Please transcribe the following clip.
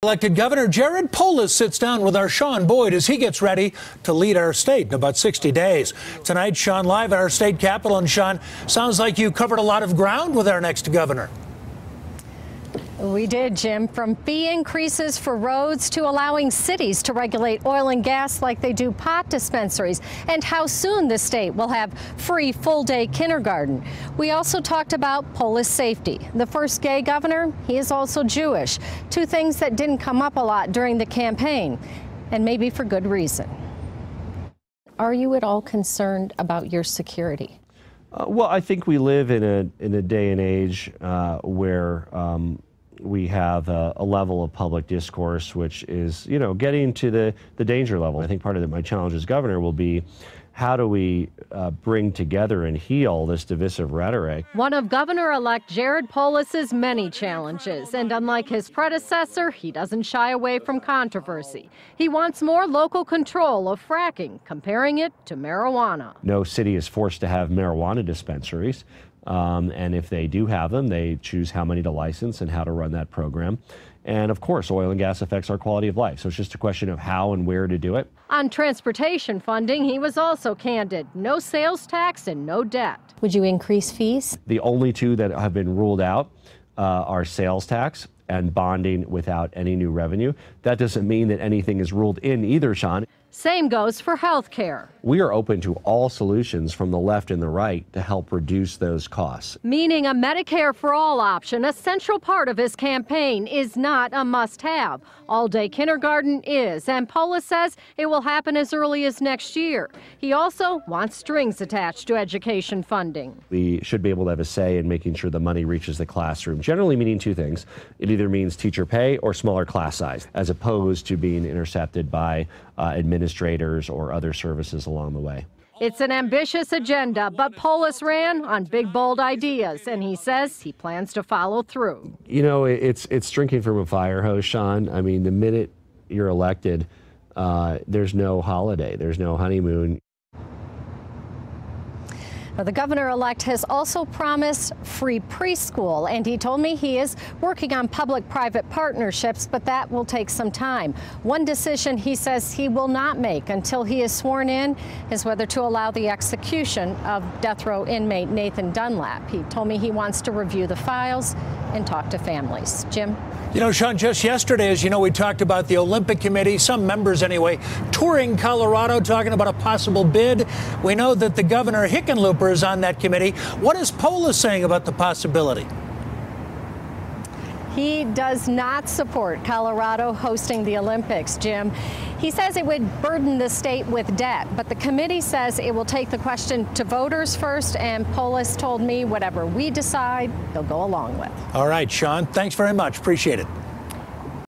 Elected Governor Jared Polis sits down with our Shaun Boyd as he gets ready to lead our state in about 60 days. Tonight, Shaun live at our state capitol. And Shaun, sounds like you covered a lot of ground with our next governor. We did, Jim. From fee increases for roads to allowing cities to regulate oil and gas like they do pot dispensaries, and how soon the state will have free full-day kindergarten. We also talked about Polis safety. The first gay governor, he is also Jewish. Two things that didn't come up a lot during the campaign, and maybe for good reason. Are you at all concerned about your security? Well, I think we live in a day and age where we have a level of public discourse which is, getting to the danger level. I think part of my challenge as governor will be how do we bring together and heal this divisive rhetoric. One of Governor-elect Jared Polis's many challenges, and unlike his predecessor, he doesn't shy away from controversy. He wants more local control of fracking, comparing it to marijuana. No city is forced to have marijuana dispensaries. And if they do have them, they choose how many to license and how to run that program. And of course, oil and gas affects our quality of life. So it's just a question of how and where to do it. On transportation funding, he was also candid. No sales tax and no debt. Would you increase fees? The only two that have been ruled out are sales tax and bonding without any new revenue. That doesn't mean that anything is ruled in either, Shaun. Same goes for health care. We are open to all solutions from the left and the right to help reduce those costs. Meaning a Medicare for all option, a central part of his campaign, is not a must-have. All-day kindergarten is, and Polis says it will happen as early as next year. He also wants strings attached to education funding. We should be able to have a say in making sure the money reaches the classroom, generally meaning two things. It either means teacher pay or smaller class size, as opposed to being intercepted by administrators or other services along the way. It's an ambitious agenda, but Polis ran on big, bold ideas, and he says he plans to follow through. It's drinking from a fire hose, Shaun. I mean, the minute you're elected, there's no holiday, there's no honeymoon. The governor-elect has also promised free preschool, and he told me he is working on public-private partnerships, but that will take some time. One decision he says he will not make until he is sworn in is whether to allow the execution of death row inmate Nathan Dunlap. He told me he wants to review the files and talk to families. Jim? Shaun, just yesterday, as you know, we talked about the Olympic Committee, some members anyway, touring Colorado, talking about a possible bid. We know that the governor, Hickenlooper, is on that committee. What is Polis saying about the possibility? He does not support Colorado hosting the Olympics, Jim. He says it would burden the state with debt, but the committee says it will take the question to voters first, and Polis told me whatever we decide, they'll go along with. All right, Shaun, thanks very much. Appreciate it.